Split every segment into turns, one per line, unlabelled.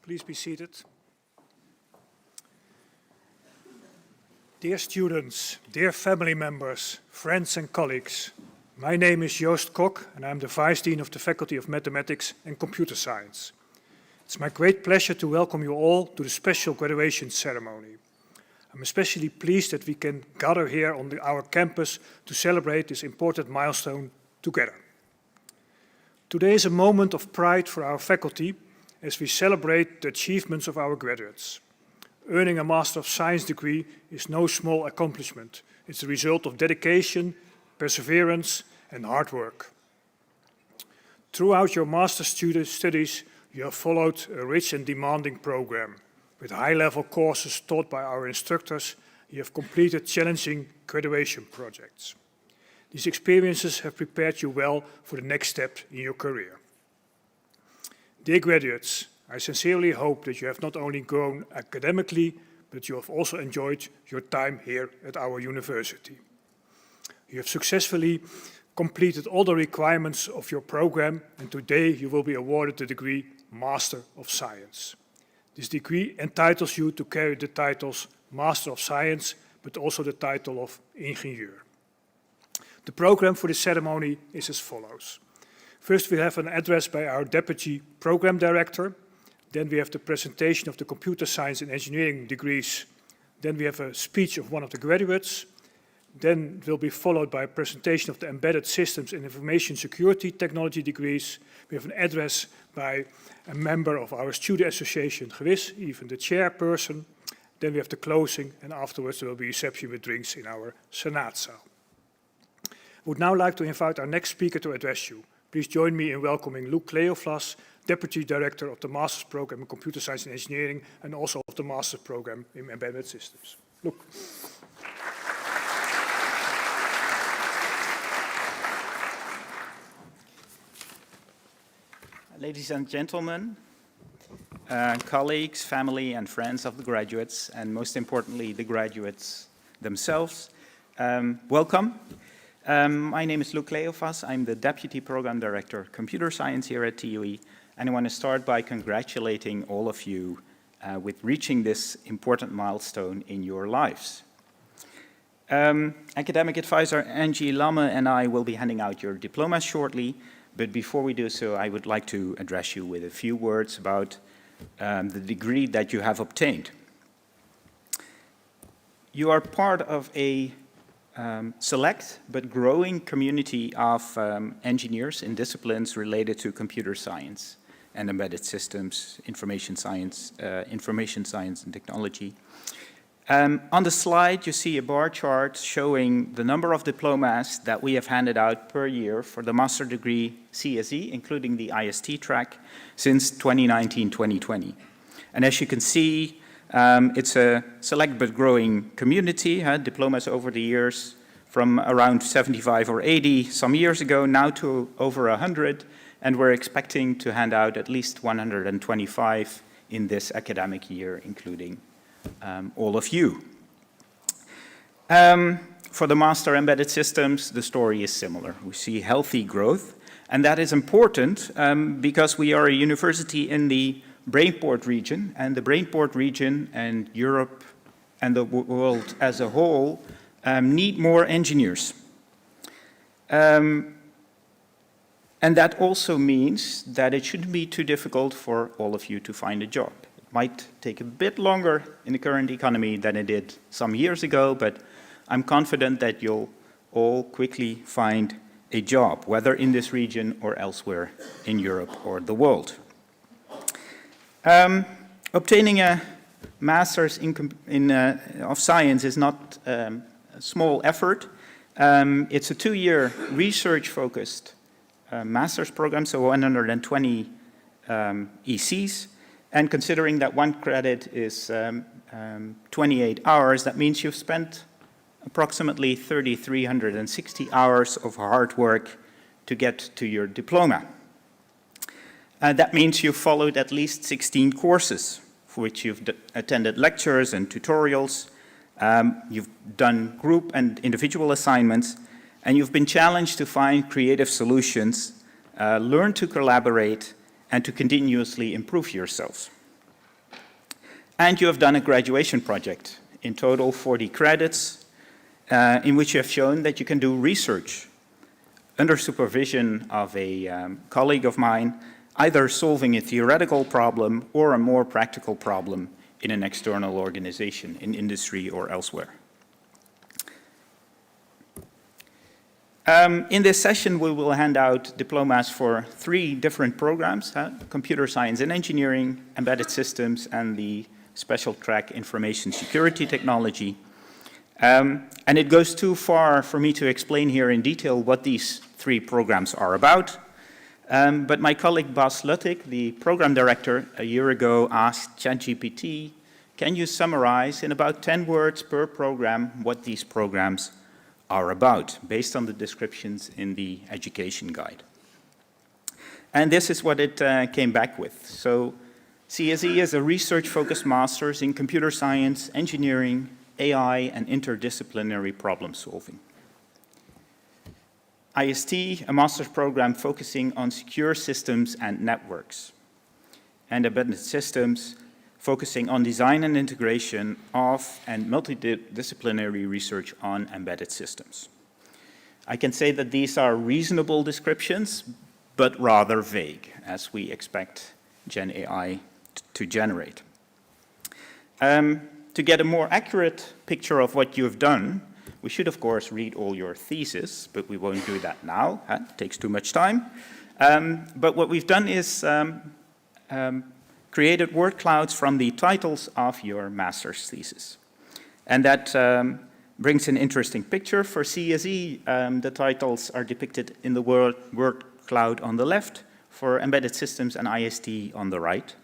Please be seated. Dear students, dear family members, friends and colleagues, my name is Joost Kok and I'm the Vice Dean of the Faculty of Mathematics and Computer Science. It's my great pleasure to welcome you all to the special graduation ceremony. I'm especially pleased that we can gather here on our campus to celebrate this important milestone together. Today is a moment of pride for our faculty as we celebrate the achievements of our graduates. Earning a Master of Science degree is no small accomplishment. It's the result of dedication, perseverance and hard work. Throughout your master's studies, you have followed a rich and demanding program. With high-level courses taught by our instructors, you have completed challenging graduation projects. These experiences have prepared you well for the next step in your career. Dear graduates, I sincerely hope that you have not only grown academically, but you have also enjoyed your time here at our university. You have successfully completed all the requirements of your program, and today you will be awarded the degree Master of Science. This degree entitles you to carry the titles Master of Science, but also the title of Ingenieur. The program for the ceremony is as follows. First, we have an address by our Deputy Program Director. Then we have the presentation of the Computer Science and Engineering degrees. Then we have a speech of one of the graduates. Then it will be followed by a presentation of the Embedded Systems and Information Security Technology degrees. We have an address by a member of our student association, GWIS, even the chairperson. Then we have the closing, and afterwards there will be a reception with drinks in our Senaatzaal. I would now like to invite our next speaker to address you. Please join me in welcoming Luc Cleoflas, Deputy Director of the Master's Program in Computer Science and Engineering and also of the Master's Program in Embedded Systems. Luc.
Ladies and gentlemen, colleagues, family and friends of the graduates, and most importantly the graduates themselves, welcome. My name is Luc Cleoflas. I'm the Deputy Program Director of Computer Science here at TUE, and I want to start by congratulating all of you with reaching this important milestone in your lives. Academic advisor Angie Lamme and I will be handing out your diplomas shortly. But before we do so, I would like to address you with a few words about the degree that you have obtained. You are part of a select but growing community of engineers in disciplines related to computer science and embedded systems, information science and technology. On the slide, you see a bar chart showing the number of diplomas that we have handed out per year for the master degree CSE, including the IST track, since 2019-2020. And as you can see, it's a select but growing community, diplomas over the years from around 75 or 80 some years ago, now to over 100, and we're expecting to hand out at least 125 in this academic year, including all of you. For the Master Embedded Systems, the story is similar. We see healthy growth, and that is important because we are a university in the Brainport region, and the Brainport region and Europe and the world as a whole need more engineers. And that also means that it shouldn't be too difficult for all of you to find a job. Might take a bit longer in the current economy than it did some years ago, but I'm confident that you'll all quickly find a job, whether in this region or elsewhere in Europe or the world. Obtaining a master's of science is not a small effort. It's a 2-year research-focused master's program, so 120 ECs. And considering that one credit is 28 hours, that means you've spent approximately 3,360 hours of hard work to get to your diploma. That means you've followed at least 16 courses for which you've attended lectures and tutorials. You've done group and individual assignments, and you've been challenged to find creative solutions, learn to collaborate, and to continuously improve yourselves. And you have done a graduation project, in total 40 credits, in which you have shown that you can do research under supervision of a colleague of mine, either solving a theoretical problem or a more practical problem in an external organization, in industry or elsewhere. In this session, we will hand out diplomas for 3 different programs, computer science and engineering, embedded systems, and the special track information security technology. And it goes too far for me to explain here in detail what these 3 programs are about. But my colleague Bas Luttig, the program director, a year ago asked ChatGPT, can you summarize in about 10 words per program what these programs are about, based on the descriptions in the education guide. And this is what it came back with. So CSE is a research-focused master's in computer science, engineering, AI, and interdisciplinary problem solving. IST, a master's program focusing on secure systems and networks. And embedded systems, focusing on design and integration of and multidisciplinary research on embedded systems. I can say that these are reasonable descriptions, but rather vague, as we expect Gen AI to generate. To get a more accurate picture of what you've done, we should, of course, read all your thesis, but we won't do that now. It takes too much time. But what we've done is created word clouds from the titles of your master's thesis. And that brings an interesting picture. For CSE, the titles are depicted in the word cloud on the left, for embedded systems and IST on the right.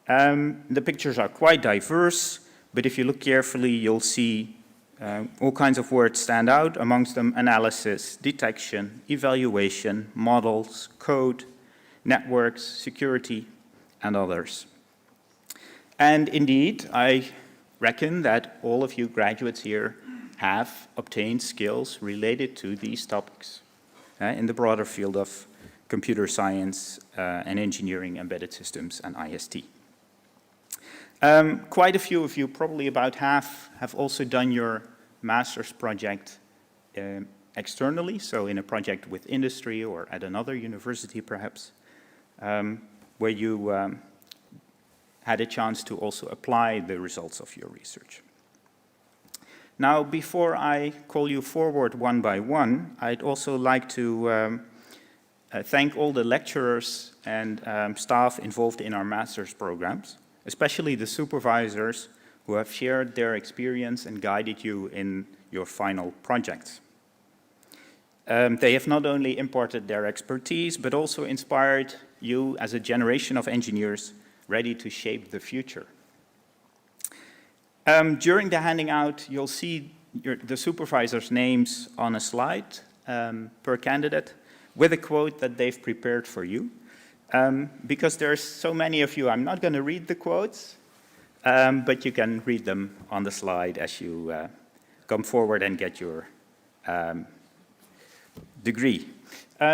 The pictures are quite diverse, but if you look carefully, you'll see all kinds of words stand out, amongst them analysis, detection, evaluation, models, code, networks, security, and others. And indeed, I reckon that all of you graduates here have obtained skills related to these topics in the broader field of computer science and engineering, embedded systems, and IST. Quite a few of you, probably about half, have also done your master's project externally, so in a project with industry or at another university perhaps, where you had a chance to also apply the results of your research. Now, before I call you forward one by one, I'd also like to thank all the lecturers and staff involved in our master's programs, especially the supervisors who have shared their experience and guided you in your final projects. They have not only imparted their expertise, but also inspired you as a generation of engineers ready to shape the future. During the handing out, you'll see the supervisors' names on a slide per candidate with a quote that they've prepared for you. Because there's so many of you, I'm not going to read the quotes, but you can read them on the slide as you come forward and get your degree.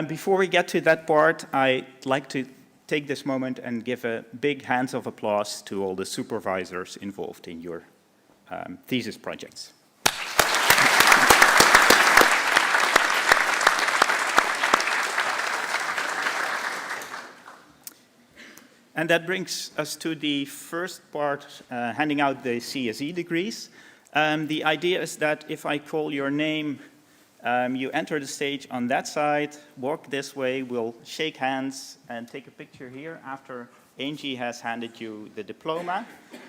Before we get to that part, I'd like to take this moment and give a big hands of applause to all the supervisors involved in your thesis projects. And that brings us to the first part, handing out the CSE degrees. The idea is that if I call your name, you enter the stage on that side, walk this way, we'll shake hands and take a picture here after Angie has handed you the diploma.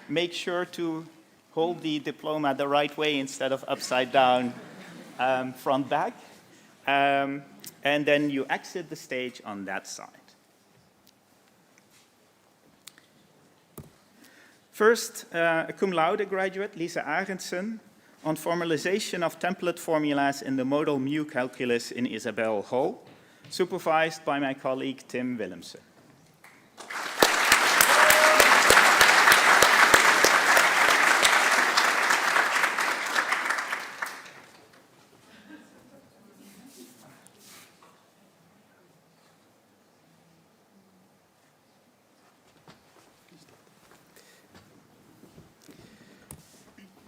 Make sure to hold the diploma the right way instead of upside down, front back. And then you exit the stage on that side. First, a cum laude graduate, Lisa Arendsen, on formalization of template formulas in the modal mu calculus in Isabel Hall, supervised by my colleague Tim Willemsen.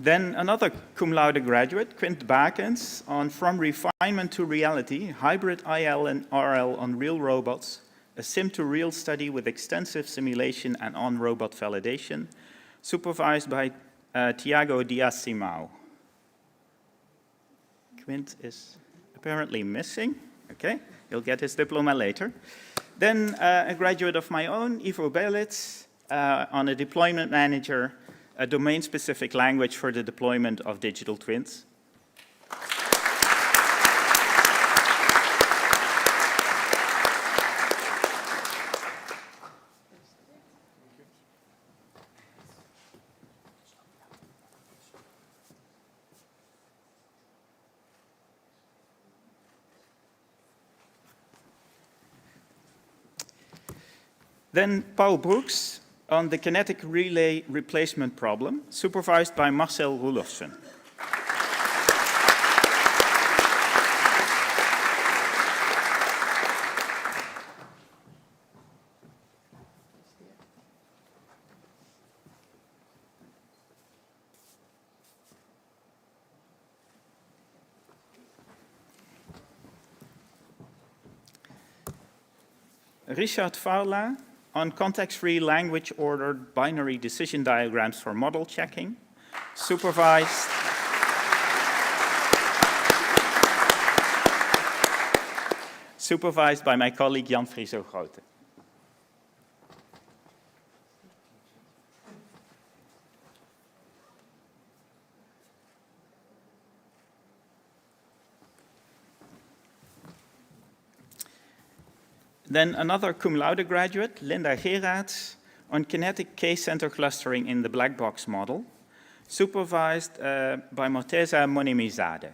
Then another cum laude graduate, Quint Bakens, on From Refinement to Reality, Hybrid IL and RL on Real Robots, a sim-to-real study with extensive simulation and on-robot validation, supervised by Tiago Diaz-Simao. Quint is apparently missing. Okay, he'll get his diploma later. Then a graduate of my own, Ivo Belitz, on a deployment manager, a domain-specific language for the deployment of digital twins. Then Paul Brooks on the kinetic relay replacement problem, supervised by Marcel Roelofsen. Richard Varla on context-free language-ordered binary decision diagrams for model checking, supervised by my colleague Jan Frieso-Grote. Then another cum laude graduate, Linda Gerards, on kinetic case-center clustering in the black box model, supervised by Morteza Monimizade.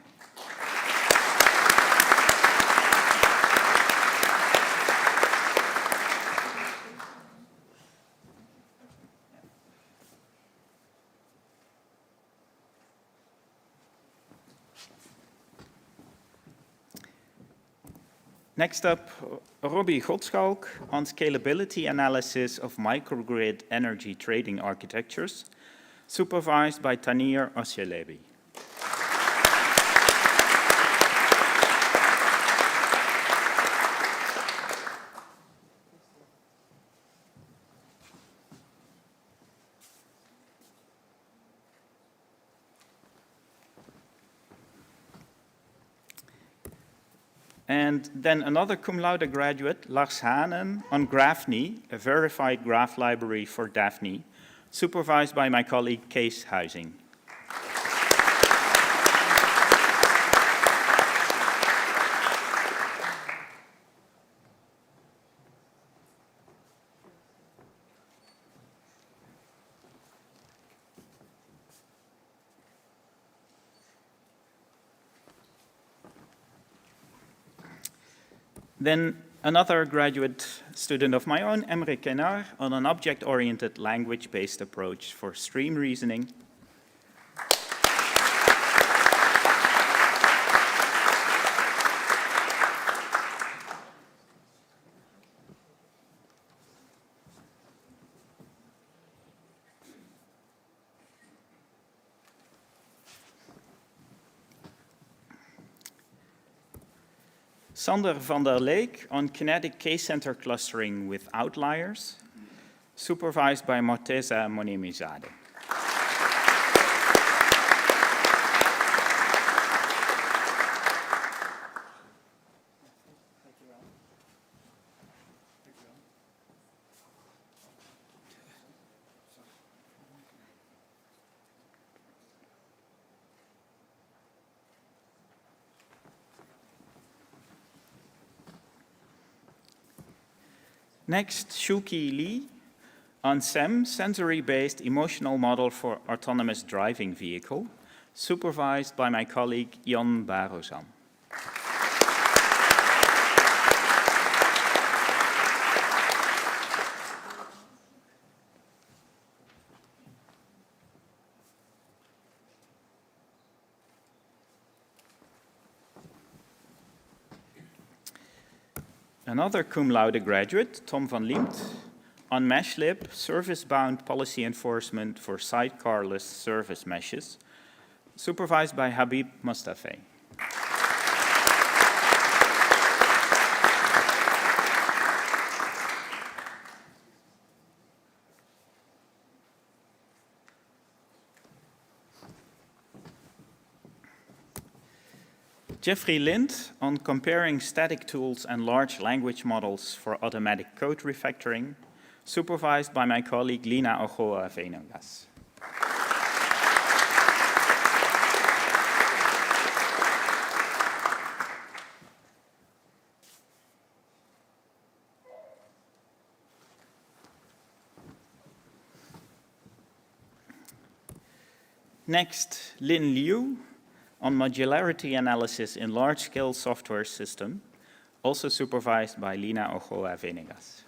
Next up, Robbie Godschalk on scalability analysis of microgrid energy trading architectures, supervised by Tanir Osyelebi. And then another cum laude graduate, Lars Hanen, on Graphne, a verified graph library for Daphne, supervised by my colleague Kees Huizing. Then another graduate student of my own, Emre Kenar, on an object-oriented language-based approach for stream reasoning. Sander van der Leek on kinetic case-center clustering with outliers, supervised by Morteza Monimizade. Next, Shuki Lee on SEM, sensory-based emotional model for autonomous driving vehicle, supervised by my colleague Jon Barozan. Another cum laude graduate, Tom van Liemt, on MeshLib, service-bound policy enforcement for sidecarless service meshes, supervised by Habib Mostafe. Jeffrey Lind on comparing static tools and large language models for automatic code refactoring, supervised by my colleague Lina Ochoa Venegas. Next, Lin Liu on modularity analysis in large-scale software system, also supervised by Lina Ochoa Venegas.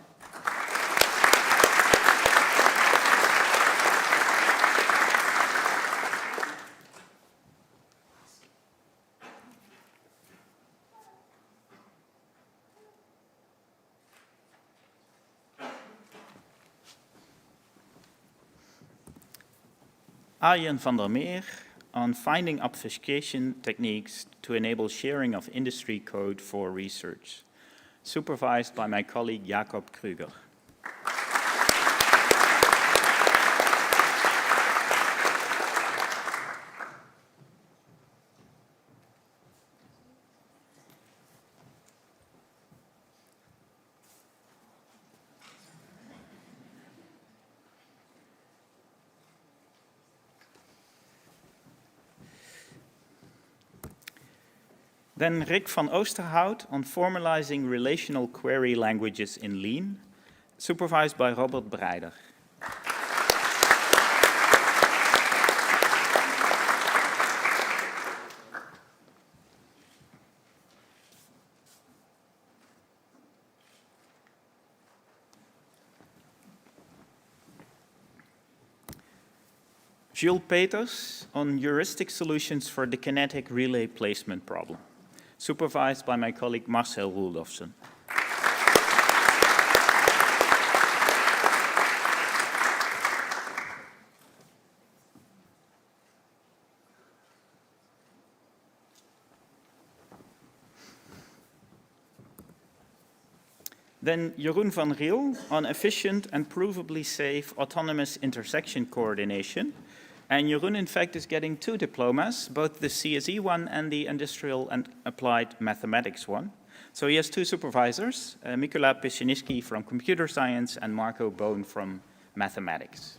Arjen van der Meer on finding obfuscation techniques to enable sharing of industry code for research, supervised by my colleague Jacob Kruger. Then Rick van Oosterhout on formalizing relational query languages in Lean, supervised by Robert Breider. Jules Peters on heuristic solutions for the kinetic relay placement problem, supervised by my colleague Marcel Roeldofsen. Then Jeroen van Riel on efficient and provably safe autonomous intersection coordination. And Jeroen, in fact, is getting 2 diplomas, both the CSE one and the Industrial and Applied Mathematics one. So he has 2 supervisors, Mikola Pisiniski from Computer Science and Marco Boon from Mathematics.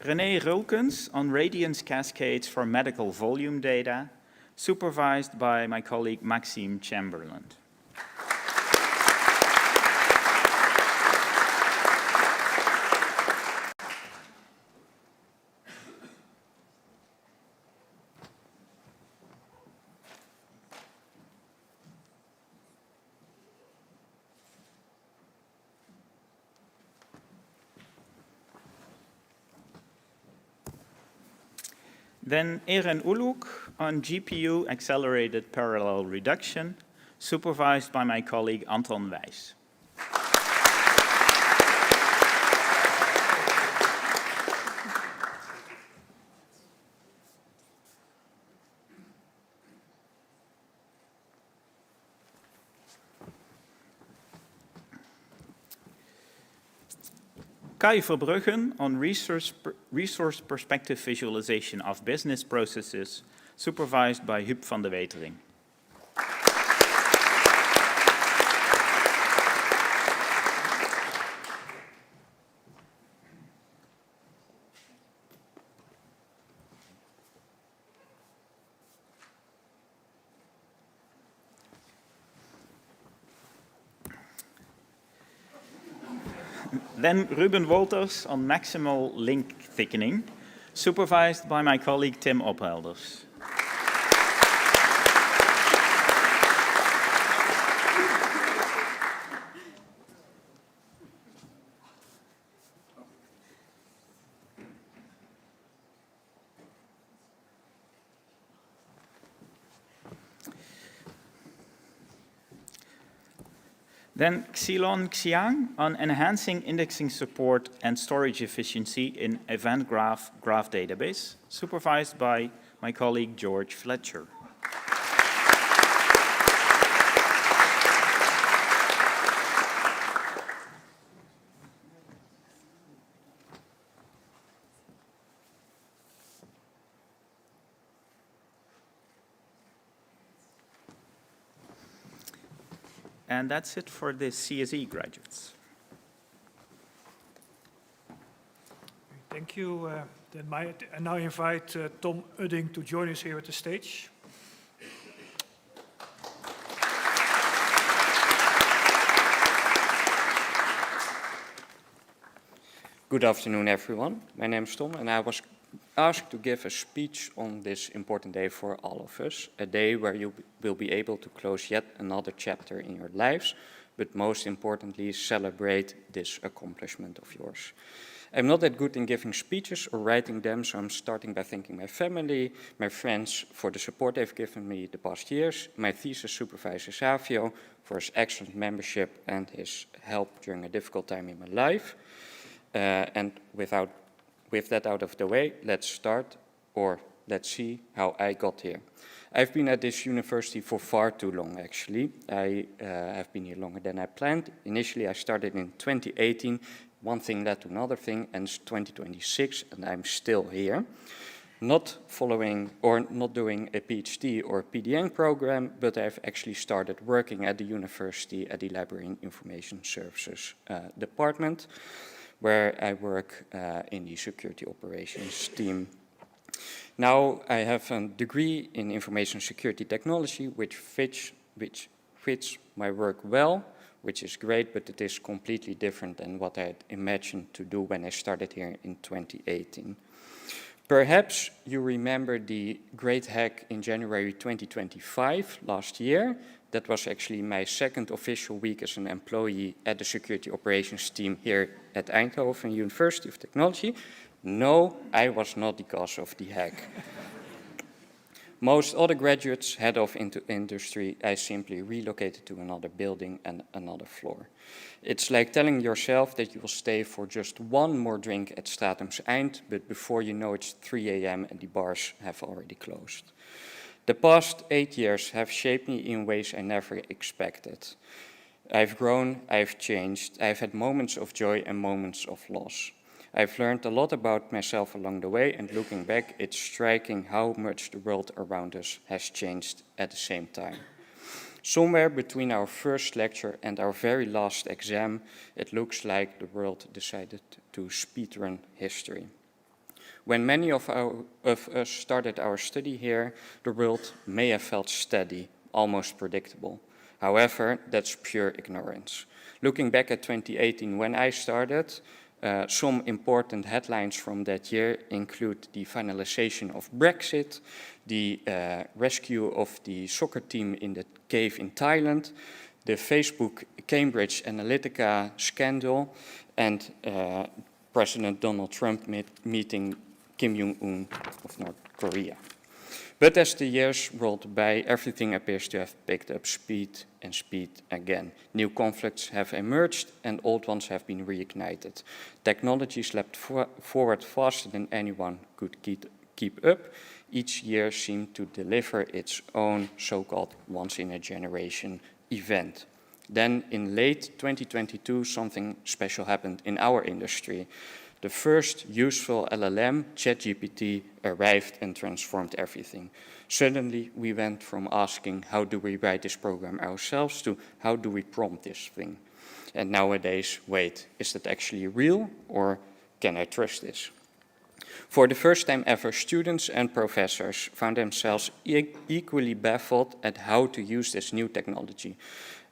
René Rulkens on radiance cascades for medical volume data, supervised by my colleague Maxime Chamberlain. Then Eren Uluk on GPU accelerated parallel reduction, supervised by my colleague Anton Wijs. Kai Verbruggen on resource perspective visualization of business processes, supervised by Huub van de Wetering. Then Ruben Wolters on maximal link thickening, supervised by my colleague Tim Ophelders. Then Xilon Xiang on enhancing indexing support and storage efficiency in event graph database, supervised by my colleague George Fletcher. And that's it for the CSE graduates.
Thank you. I now invite Tom Udding to join us here at the stage.
Good afternoon, everyone. My name is Tom, and I was asked to give a speech on this important day for all of us, a day where you will be able to close yet another chapter in your lives, but most importantly, celebrate this accomplishment of yours. I'm not that good in giving speeches or writing them, so I'm starting by thanking my family, my friends for the support they've given me the past years, my thesis supervisor Savio for his excellent membership and his help during a difficult time in my life. And with that out of the way, let's start, or let's see how I got here. I've been at this university for far too long, actually. I have been here longer than I planned. Initially, I started in 2018. One thing led to another thing, and it's 2026, and I'm still here. Not following or not doing a PhD or PDN program, but I've actually started working at the university at the Library and Information Services department, where I work in the security operations team. Now I have a degree in information security technology, which fits my work well, which is great, but it is completely different than what I had imagined to do when I started here in 2018. Perhaps you remember the great hack in January 2025, last year. That was actually my second official week as an employee at the security operations team here at Eindhoven University of Technology. No, I was not the cause of the hack. Most other graduates head off into industry. I simply relocated to another building and another floor. It's like telling yourself that you will stay for just one more drink at Stratum's Eind, but before you know it's 3 a.m. and the bars have already closed. The past 8 years have shaped me in ways I never expected. I've grown, I've changed, I've had moments of joy and moments of loss. I've learned a lot about myself along the way, and looking back, it's striking how much the world around us has changed at the same time. Somewhere between our first lecture and our very last exam, it looks like the world decided to speedrun history. When many of us started our study here, the world may have felt steady, almost predictable. However, that's pure ignorance. Looking back at 2018, when I started, some important headlines from that year include the finalization of Brexit, the rescue of the soccer team in the cave in Thailand, the Facebook Cambridge Analytica scandal, and President Donald Trump meeting Kim Jong-un of North Korea. But as the years rolled by, everything appears to have picked up speed and speed again. New conflicts have emerged and old ones have been reignited. Technologies leapt forward faster than anyone could keep up. Each year seemed to deliver its own so-called once-in-a-generation event. Then in late 2022, something special happened in our industry. The first useful LLM, ChatGPT, arrived and transformed everything. Suddenly, we went from asking, how do we write this program ourselves, to how do we prompt this thing? And nowadays, wait, is that actually real, or can I trust this? For the first time ever, students and professors found themselves equally baffled at how to use this new technology.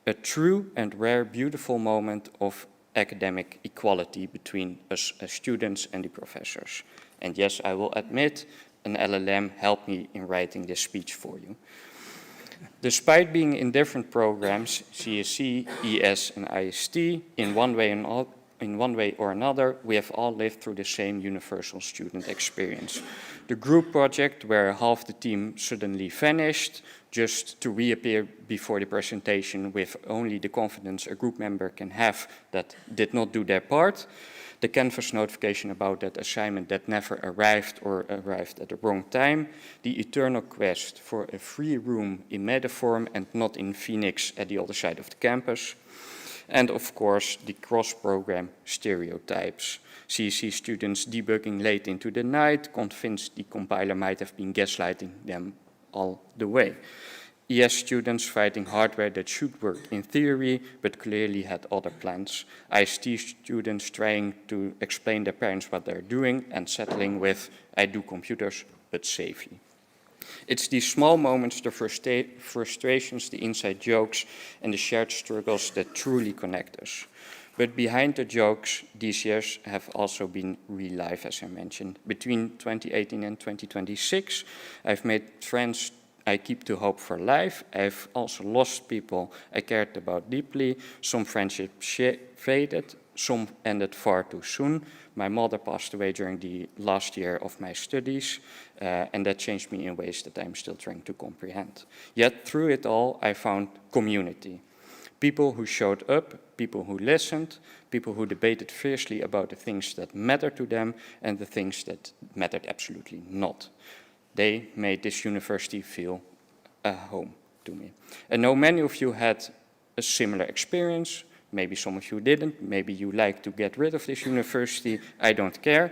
A true and rare, beautiful moment of academic equality between us as students and the professors. And yes, I will admit, an LLM helped me in writing this speech for you. Despite being in different programs, CSC, ES, and IST, in one way or another, we have all lived through the same universal student experience. The group project where half the team suddenly vanished, just to reappear before the presentation with only the confidence a group member can have that did not do their part, the Canvas notification about that assignment that never arrived or arrived at the wrong time, the eternal quest for a free room in Metaform and not in Phoenix at the other side of the campus, and of course the cross-program stereotypes. CSC students debugging late into the night, convinced the compiler might have been gaslighting them all the way. ES students fighting hardware that should work in theory, but clearly had other plans. IST students trying to explain their parents what they're doing and settling with, I do computers, but safely. It's these small moments, the frustrations, the inside jokes, and the shared struggles that truly connect us. But behind the jokes, these years have also been real life, as I mentioned. Between 2018 and 2026, I've made friends I keep to hope for life. I've also lost people I cared about deeply. Some friendships faded, some ended far too soon. My mother passed away during the last year of my studies, and that changed me in ways that I'm still trying to comprehend. Yet through it all, I found community. People who showed up, people who listened, people who debated fiercely about the things that mattered to them and the things that mattered absolutely not. They made this university feel a home to me. I know many of you had a similar experience. Maybe some of you didn't. Maybe you like to get rid of this university. I don't care.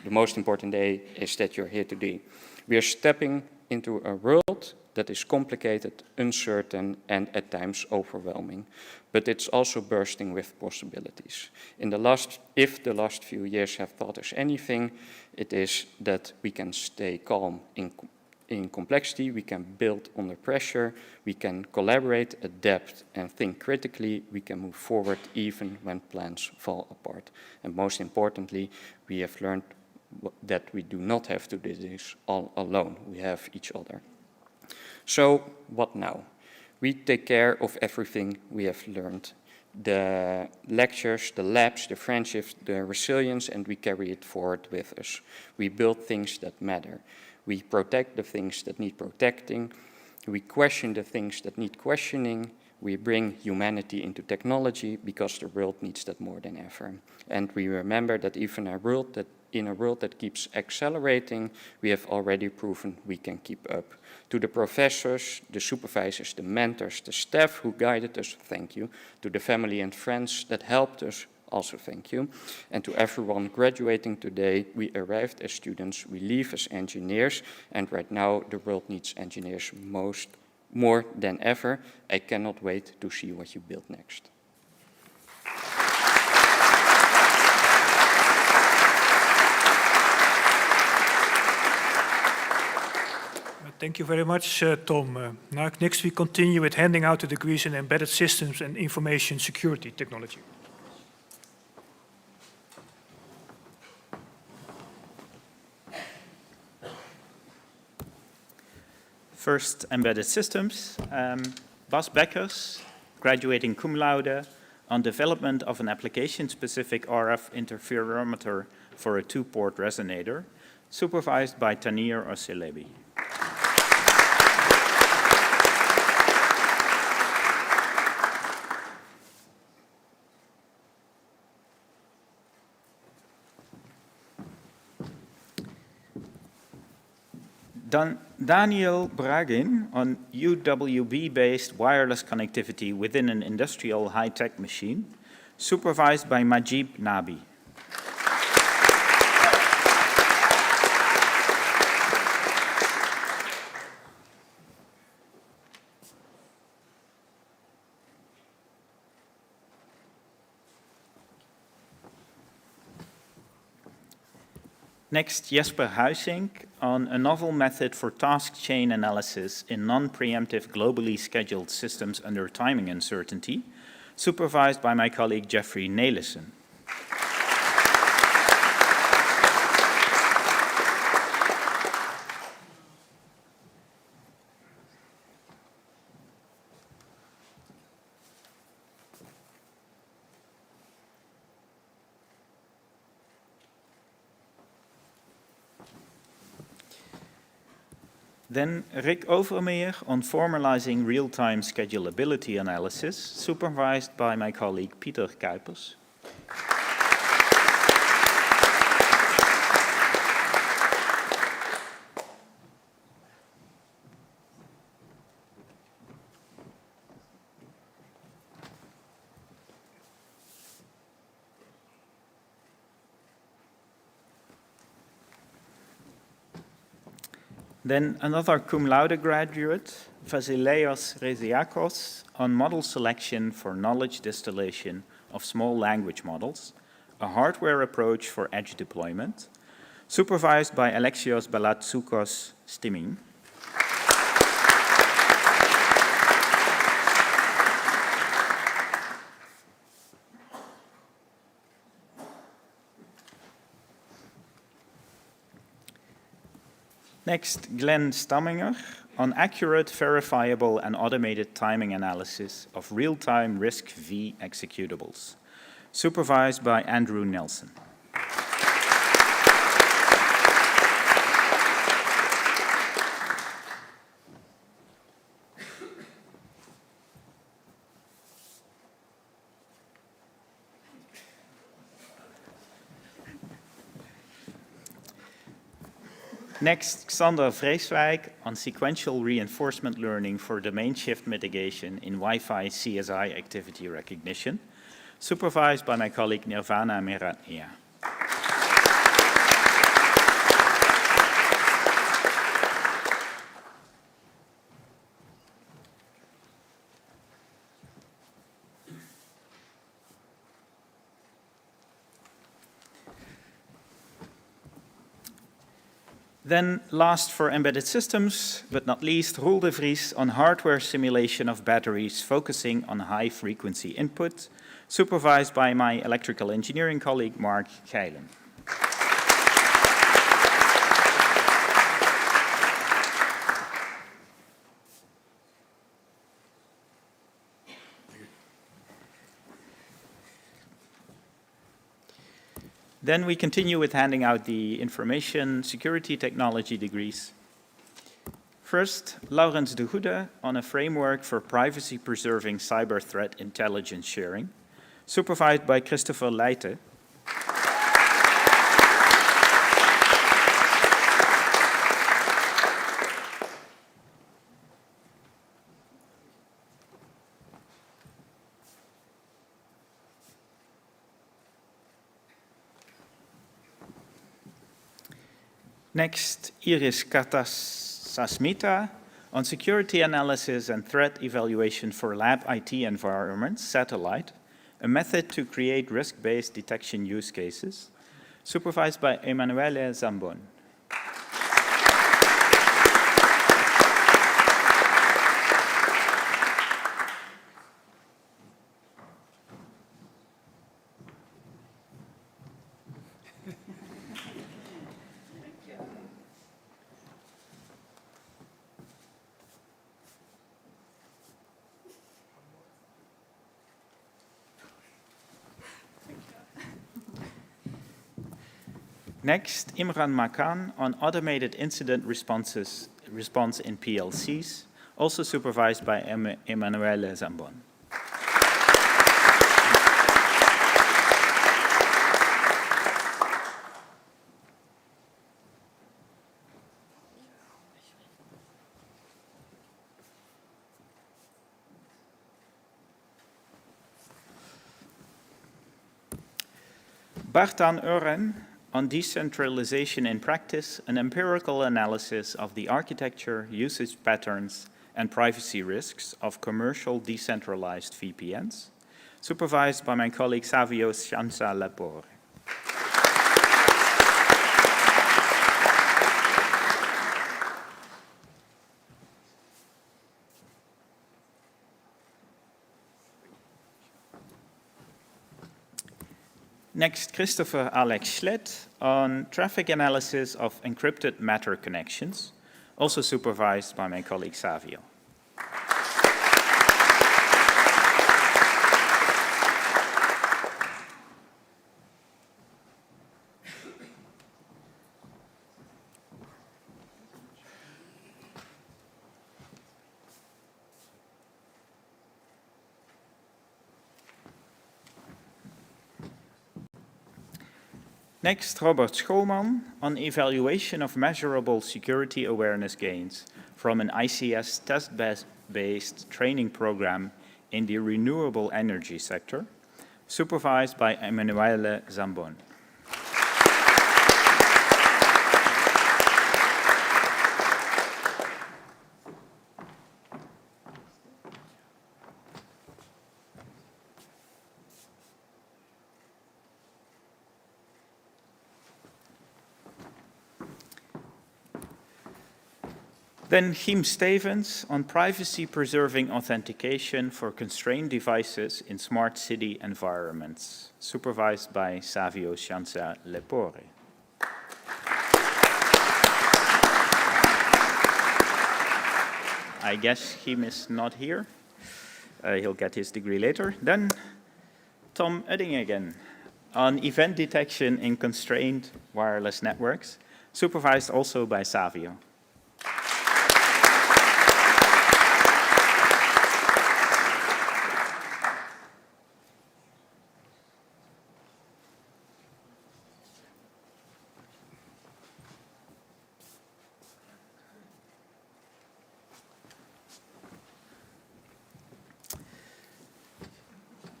The most important day is that you're here today. We are stepping into a world that is complicated, uncertain, and at times overwhelming. But it's also bursting with possibilities. If the last few years have taught us anything, it is that we can stay calm in complexity, we can build under pressure, we can collaborate, adapt, and think critically. We can move forward even when plans fall apart. And most importantly, we have learned that we do not have to do this all alone. We have each other. So what now? We take care of everything we have learned. The lectures, the labs, the friendships, the resilience, and we carry it forward with us. We build things that matter. We protect the things that need protecting. We question the things that need questioning. We bring humanity into technology because the world needs that more than ever. And we remember that even in a world that keeps accelerating, we have already proven we can keep up. To the professors, the supervisors, the mentors, the staff who guided us, thank you. To the family and friends that helped us, also thank you. And to everyone graduating today, we arrived as students, we leave as engineers, and right now the world needs engineers more than ever. I cannot wait to see what you build next.
Thank you very much, Tom. Now, next we continue with handing out the degrees in embedded systems and information security technology.
First, embedded systems. Bas Bekkers, graduating cum laude on development of an application-specific RF interferometer for a two-port resonator, supervised by Tanir Oselebi. Daniel Bragin on UWB-based wireless connectivity within an industrial high-tech machine, supervised by Majib Nabi. Next, Jesper Huisink on a novel method for task chain analysis in non-preemptive globally scheduled systems under timing uncertainty, supervised by my colleague Jeffrey Nelissen. Then Rick Overmeer on formalizing real-time schedulability analysis, supervised by my colleague Pieter Kuipers. Then another cum laude graduate, Vasileios Reziakos, on model selection for knowledge distillation of small language models, a hardware approach for edge deployment, supervised by Alexios Balatsoukos Stimming. Next, Glenn Stamminger on accurate, verifiable, and automated timing analysis of real-time RISC-V executables, supervised by Andrew Nelson. Next, Xander Vreeswijk on sequential reinforcement learning for domain shift mitigation in Wi-Fi CSI activity recognition, supervised by my colleague Nirvana Meratnia. Then last for embedded systems, but not least, Roel de Vries on hardware simulation of batteries focusing on high-frequency input, supervised by my electrical engineering colleague Mark Geilen. Then we continue with handing out the information security technology degrees. First, Laurens de Goede on a framework for privacy-preserving cyber threat intelligence sharing, supervised by Christopher Leijten. Next, Iris Katasasmita on security analysis and threat evaluation for lab IT environments, satellite, a method to create risk-based detection use cases, supervised by Emanuele Zambon. Next, Imran Makan on automated incident response in PLCs, also supervised by Emanuele Zambon. Bartan Ören on decentralization in practice, an empirical analysis of the architecture, usage patterns, and privacy risks of commercial decentralized VPNs, supervised by my colleague Savio Scianza Lepore. Next, Christopher Alex Schlet on traffic analysis of encrypted matter connections, also supervised by my colleague Savio. Next, Robert Schoolman on evaluation of measurable security awareness gains from an ICS test-based training program in the renewable energy sector, supervised by Emanuele Zambon. Then Giem Stevens on privacy-preserving authentication for constrained devices in smart city environments, supervised by Savio Scianza Lepore. I guess Giem is not here. He'll get his degree later. Then Tom Udding again on event detection in constrained wireless networks, supervised also by Savio.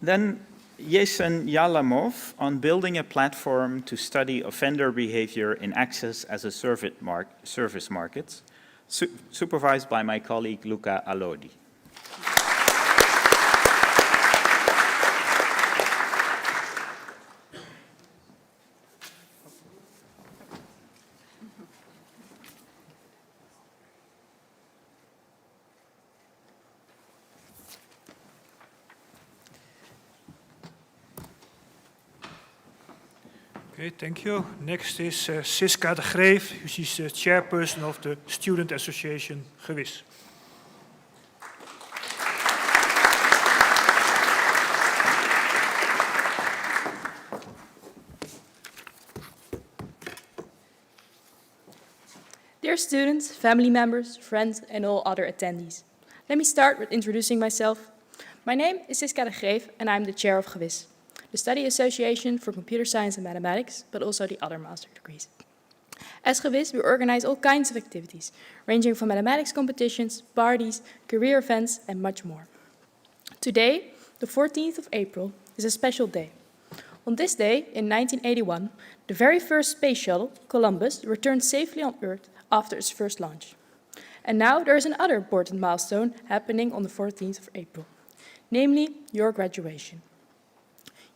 Then Jason Yalamov on building a platform to study offender behavior in access as a service markets, supervised by my colleague Luca Alodi.
Okay, thank you. Next is Siska de Greef. She's the chairperson of the Student Association Gewis.
Dear students, family members, friends, and all other attendees. Let me start with introducing myself. My name is Siska de Greef, and I'm the chair of Gewis, the Study Association for Computer Science and Mathematics, but also the other master degrees. As Gewis, we organize all kinds of activities, ranging from mathematics competitions, parties, career events, and much more. Today, the 14th of April, is a special day. On this day, in 1981, the very first space shuttle, Columbus, returned safely on Earth after its first launch. And now there is another important milestone happening on the 14th of April, namely your graduation.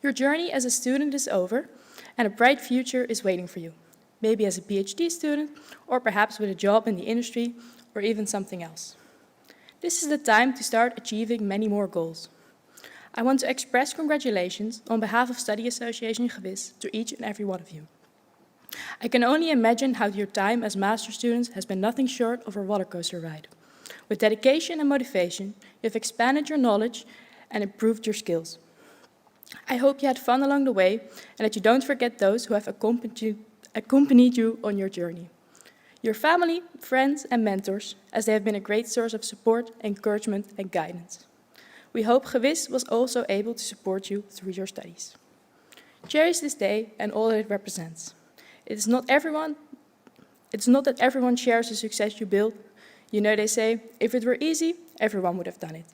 Your journey as a student is over, and a bright future is waiting for you, maybe as a PhD student, or perhaps with a job in the industry, or even something else. This is the time to start achieving many more goals. I want to express congratulations on behalf of Study Association Gewis to each and every one of you. I can only imagine how your time as master students has been nothing short of a rollercoaster ride. With dedication and motivation, you have expanded your knowledge and improved your skills. I hope you had fun along the way and that you don't forget those who have accompanied you on your journey. Your family, friends, and mentors, as they have been a great source of support, encouragement, and guidance. We hope Gewis was also able to support you through your studies. Cherish this day and all that it represents. It's not that everyone shares the success you build. You know, they say, if it were easy, everyone would have done it.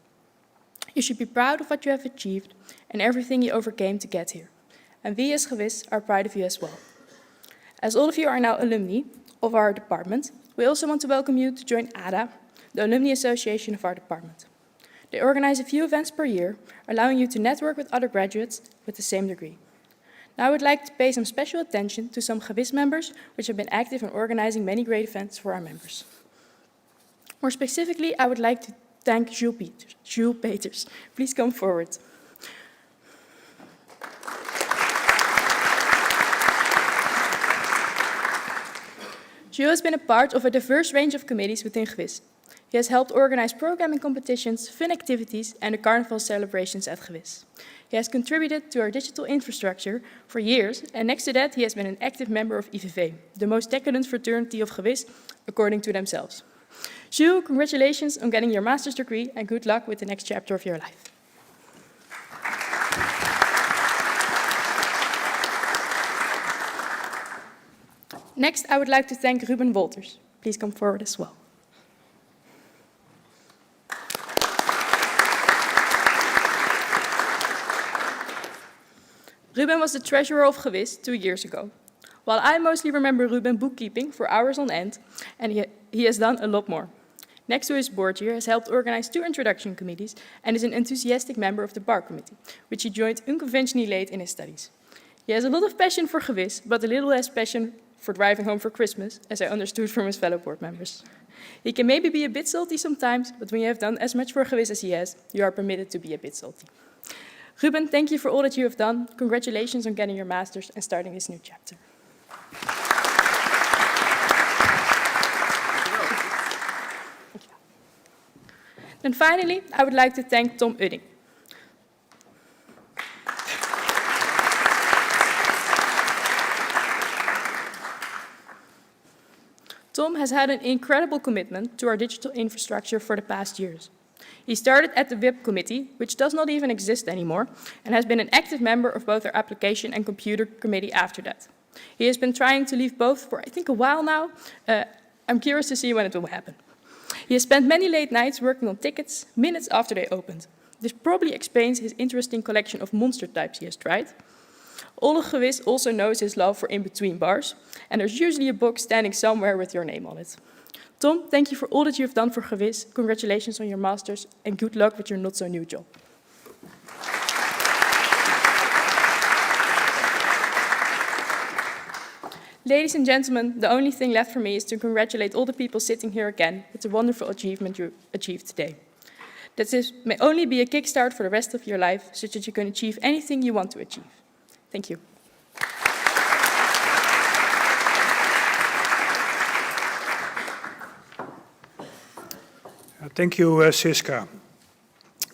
You should be proud of what you have achieved and everything you overcame to get here. And we as Gewis are proud of you as well. As all of you are now alumni of our department, we also want to welcome you to join ADA, the Alumni Association of our department. They organize a few events per year, allowing you to network with other graduates with the same degree. Now I would like to pay some special attention to some Gewis members, which have been active in organizing many great events for our members. More specifically, I would like to thank Jules Peters. Please come forward. Jules has been a part of a diverse range of committees within Gewis. He has helped organize programming competitions, fun activities, and the carnival celebrations at Gewis. He has contributed to our digital infrastructure for years, and next to that, he has been an active member of IVV, the most decadent fraternity of Gewis, according to themselves. Jules, congratulations on getting your master's degree, and good luck with the next chapter of your life. Next, I would like to thank Ruben Wolters. Please come forward as well. Ruben was the treasurer of Gewis 2 years ago. While I mostly remember Ruben bookkeeping for hours on end, and he has done a lot more. Next to his board year, he has helped organize 2 introduction committees and is an enthusiastic member of the bar committee, which he joined unconventionally late in his studies. He has a lot of passion for Gewis, but a little less passion for driving home for Christmas, as I understood from his fellow board members. He can maybe be a bit salty sometimes, but when you have done as much for Gewis as he has, you are permitted to be a bit salty. Ruben, thank you for all that you have done. Congratulations on getting your master's and starting this new chapter. And finally, I would like to thank Tom Udding. Tom has had an incredible commitment to our digital infrastructure for the past years. He started at the WIP committee, which does not even exist anymore, and has been an active member of both our application and computer committee after that. He has been trying to leave both for, I think, a while now. I'm curious to see when it will happen. He has spent many late nights working on tickets, minutes after they opened. This probably explains his interesting collection of monster types he has tried. Ole Gewis also knows his love for in-between bars, and there's usually a box standing somewhere with your name on it. Tom, thank you for all that you have done for Gewis. Congratulations on your master's, and good luck with your not-so-new job. Ladies and gentlemen, the only thing left for me is to congratulate all the people sitting here again with the wonderful achievement you achieved today. That this may only be a kickstart for the rest of your life, so that you can achieve anything you want to achieve. Thank you.
Thank you, Siska.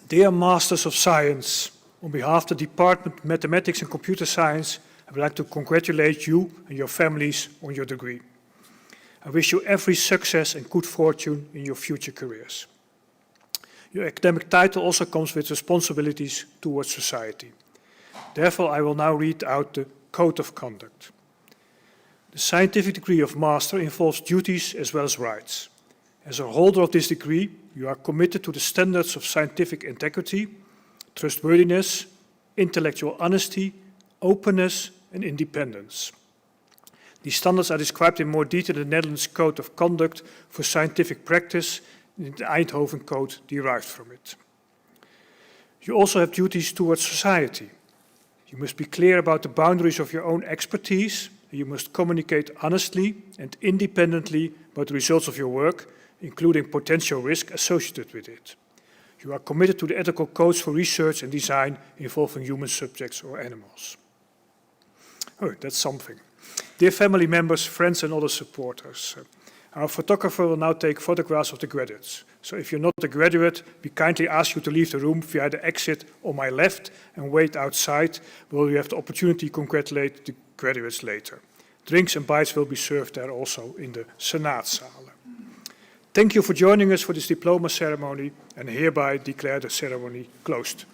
Dear Masters of Science, on behalf of the Department of Mathematics and Computer Science, I would like to congratulate you and your families on your degree. I wish you every success and good fortune in your future careers. Your academic title also comes with responsibilities towards society. Therefore, I will now read out the Code of Conduct. The scientific degree of master involves duties as well as rights. As a holder of this degree, you are committed to the standards of scientific integrity, trustworthiness, intellectual honesty, openness, and independence. These standards are described in more detail in the Netherlands Code of Conduct for Scientific Practice, and the Eindhoven Code derived from it. You also have duties towards society. You must be clear about the boundaries of your own expertise, and you must communicate honestly and independently about the results of your work, including potential risk associated with it. You are committed to the ethical codes for research and design involving human subjects or animals. Oh, that's something. Dear family members, friends and other supporters, our photographer will now take photographs of the graduates. So if you're not a graduate, we kindly ask you to leave the room via the exit on my left and wait outside, where you have the opportunity to congratulate the graduates later. Drinks and bites will be served there also in the Senaatszaal. Thank you for joining us for this diploma ceremony, and hereby declare the ceremony closed.